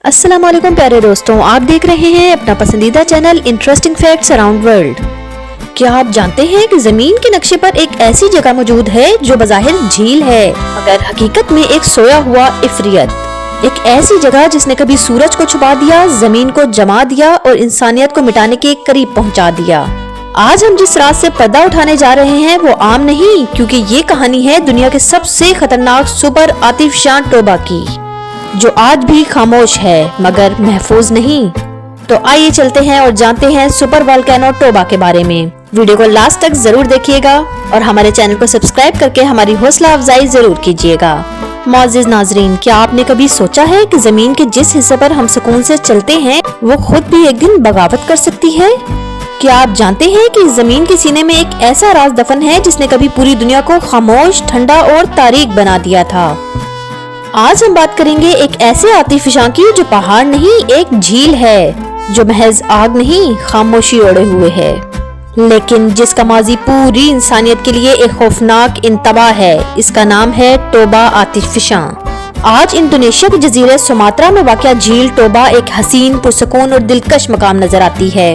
अस्सलाम वालेकुम प्यारे दोस्तों, आप देख रहे हैं अपना पसंदीदा channel interesting facts around world. क्या आप जानते हैं कि जमीन के नक्शे पर एक ऐसी जगह मौजूद है जो बज़ाहिर झील है मगर हकीकत में एक सोया हुआ इफरियत, एक ऐसी जगह जिसने कभी सूरज को छुपा दिया, जमीन को जमा दिया और इंसानियत को मिटाने के करीब पहुंचा दिया। आज हम जिस रात से पर्दा उठाने जा रहे हैं वो आम नहीं, क्योंकि ये कहानी है दुनिया के सबसे खतरनाक सुपर आतिशफशां टोबा की, जो आज भी खामोश है मगर महफूज नहीं। तो आइए चलते हैं और जानते हैं सुपर वोल्केनो टोबा के बारे में। वीडियो को लास्ट तक जरूर देखिएगा और हमारे चैनल को सब्सक्राइब करके हमारी हौसला अफजाई जरूर कीजिएगा। मौजूद नाजरीन, क्या आपने कभी सोचा है कि जमीन के जिस हिस्से पर हम सुकून से चलते हैं वो खुद भी एक दिन बगावत कर सकती है? क्या आप जानते हैं कि जमीन के सीने में एक ऐसा राज दफन है जिसने कभी पूरी दुनिया को खामोश, ठंडा और तारीक बना दिया था? आज हम बात करेंगे एक ऐसे आतिशफशां की जो पहाड़ नहीं, एक झील है, जो महज आग नहीं खामोशी ओढ़े हुए है, लेकिन जिसका माजी पूरी इंसानियत के लिए एक खौफनाक इंतबा है। इसका नाम है टोबा आतिशफशां। आज इंडोनेशिया के जजीरे सुमात्रा में वाक़या झील टोबा एक हसीन, पुरसुकून और दिलकश मकाम नजर आती है।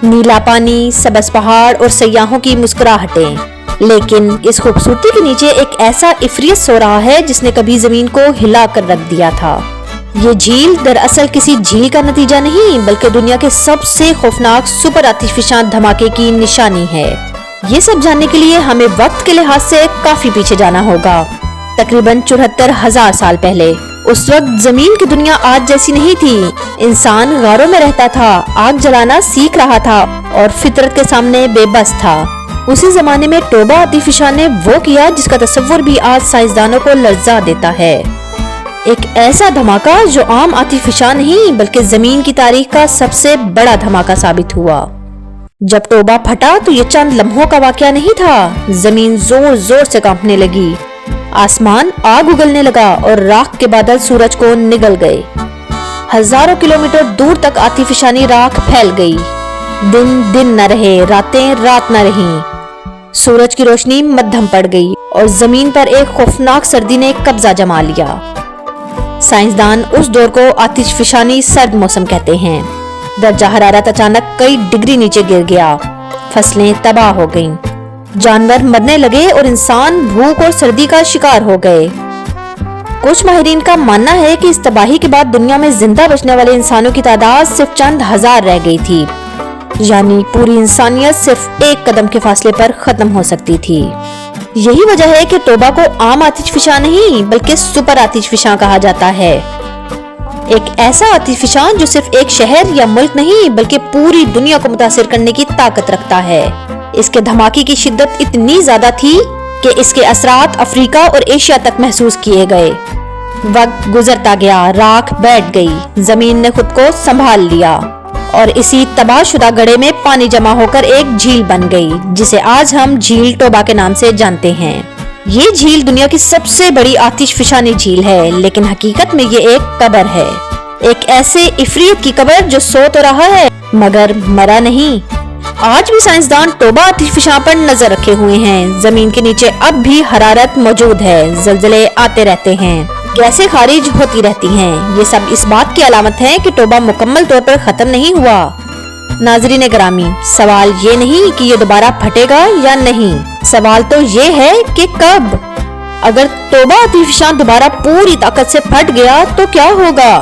नीला पानी, सबज पहाड़ और सयाहों की मुस्कुराहटें, लेकिन इस खूबसूरती के नीचे एक ऐसा इफरियत सो रहा है जिसने कभी जमीन को हिला कर रख दिया था। ये झील दरअसल किसी झील का नतीजा नहीं, बल्कि दुनिया के सबसे खौफनाक सुपर आतिशफशां धमाके की निशानी है। ये सब जानने के लिए हमें वक्त के लिहाज से काफी पीछे जाना होगा, तकरीबन 74,000 साल पहले। उस वक्त जमीन की दुनिया आज जैसी नहीं थी। इंसान गारों में रहता था, आग जलाना सीख रहा था और फितरत के सामने बेबस था। उसी जमाने में टोबा आतिशफशां ने वो किया जिसका तस्वुर भी आज साइंसदानों को लर्जा देता है। एक ऐसा धमाका जो आम आतिशफशां नहीं बल्कि जमीन की तारीख का सबसे बड़ा धमाका साबित हुआ। जब टोबा फटा तो ये चंद लम्हों का वाकया नहीं था। जमीन जोर जोर से कांपने लगी, आसमान आग उगलने लगा और राख के बादल सूरज को निगल गए। हजारों किलोमीटर दूर तक आतिशफशानी राख फैल गई। दिन दिन न रहे, रातें रात न रहीं। सूरज की रोशनी मध्यम पड़ गई और जमीन पर एक खौफनाक सर्दी ने कब्जा जमा लिया। साइंसदान उस दौर को आतिशफशानी सर्द मौसम कहते हैं। दर्जा हरारत अचानक कई डिग्री नीचे गिर गया, फसलें तबाह हो गईं, जानवर मरने लगे और इंसान भूख और सर्दी का शिकार हो गए। कुछ माहिरीन का मानना है कि इस तबाही के बाद दुनिया में जिंदा बचने वाले इंसानों की तादाद सिर्फ चंद हजार रह गई थी, यानी पूरी इंसानियत सिर्फ एक कदम के फासले पर खत्म हो सकती थी। यही वजह है कि टोबा को आम आतिशफशां नहीं बल्कि सुपर आतिशफशां कहा जाता है। एक ऐसा आतिशफशां जो सिर्फ एक शहर या मुल्क नहीं बल्कि पूरी दुनिया को मुतासिर करने की ताकत रखता है। इसके धमाके की शिद्दत इतनी ज्यादा थी कि इसके असरात अफ्रीका और एशिया तक महसूस किए गए। वक्त गुजरता गया, राख बैठ गई, जमीन ने खुद को संभाल लिया और इसी तबाहशुदा गड्ढे में पानी जमा होकर एक झील बन गई, जिसे आज हम झील टोबा के नाम से जानते हैं। ये झील दुनिया की सबसे बड़ी आतिशफशानी झील है, लेकिन हकीकत में ये एक कब्र है, एक ऐसे इफरियत की कब्र जो सो तो रहा है मगर मरा नहीं। आज भी साइंसदान टोबा आतिशफशां पर नजर रखे हुए हैं। जमीन के नीचे अब भी हरारत मौजूद है, जलजले आते रहते हैं, गैसें खारिज होती रहती हैं। ये सब इस बात की अलामत है कि टोबा मुकम्मल तौर पर खत्म नहीं हुआ। नाजरीन ग्रामी, सवाल ये नहीं कि ये दोबारा फटेगा या नहीं, सवाल तो ये है कि कब। अगर टोबा आतिशफशां दोबारा पूरी ताकत से फट गया तो क्या होगा?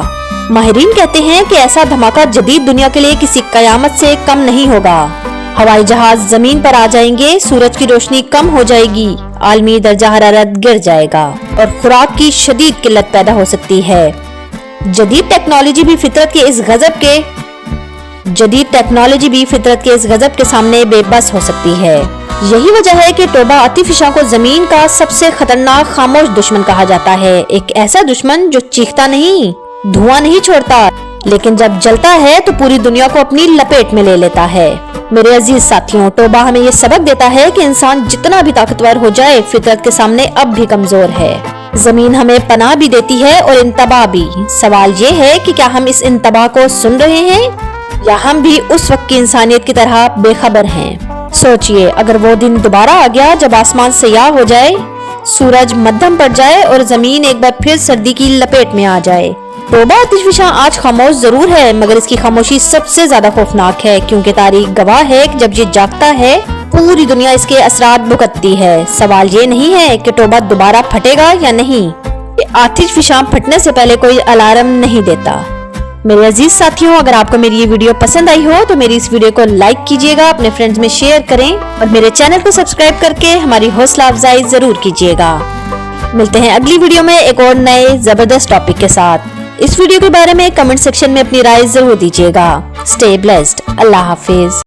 माहिरीन कहते हैं कि ऐसा धमाका जदीद दुनिया के लिए किसी कयामत से कम नहीं होगा। हवाई जहाज जमीन पर आ जाएंगे, सूरज की रोशनी कम हो जाएगी, आलमी दर्जा हरारत गिर जाएगा और खुराक की शदीद किल्लत पैदा हो सकती है। जदीद टेक्नोलॉजी भी फितरत के इस गजब के सामने बेबस हो सकती है। यही वजह है कि टोबा आतिशफशां को जमीन का सबसे खतरनाक खामोश दुश्मन कहा जाता है। एक ऐसा दुश्मन जो चीखता नहीं, धुआं नहीं छोड़ता, लेकिन जब जलता है तो पूरी दुनिया को अपनी लपेट में ले लेता है। मेरे अजीज साथियों, टोबा हमें ये सबक देता है कि इंसान जितना भी ताकतवर हो जाए, फितरत के सामने अब भी कमजोर है। जमीन हमें पनाह भी देती है और इंतबा भी। सवाल ये है कि क्या हम इस इंतबा को सुन रहे हैं या हम भी उस वक्त की इंसानियत की तरह बेखबर हैं। सोचिए, अगर वो दिन दोबारा आ गया जब आसमान सयाह हो जाए, सूरज मध्यम पड़ जाए और जमीन एक बार फिर सर्दी की लपेट में आ जाए, توبہ آتش فشاں آج خاموش ضرور ہے مگر اس کی خاموشی سب سے زیادہ خوفناک ہے، کیونکہ تاریخ گواہ ہے کہ جب یہ جاگتا ہے پوری دنیا اس کے اثرات بھگتتی ہے۔ سوال یہ نہیں ہے کہ توبہ دوبارہ پھٹے گا یا نہیں، یہ آتش فشاں پھٹنے سے پہلے کوئی الارم نہیں دیتا۔ میرے عزیز ساتھیوں، اگر آپ کو میری یہ ویڈیو پسند آئی ہو تو میری اس ویڈیو کو لائک کیجئے گا، اپنے فرینڈز میں شیئر کریں اور میرے چینل کو سبسکرائب کر کے ہماری حوصلہ افزائی ضرور کیجئے گا۔ ملتے ہیں اگلی ویڈیو میں ایک اور نئے زبردست ٹاپک کے ساتھ۔ اس ویڈیو کے بارے میں کمنٹ سیکشن میں اپنی رائے ضرور دیجئے گا۔ Stay blessed۔ اللہ حافظ۔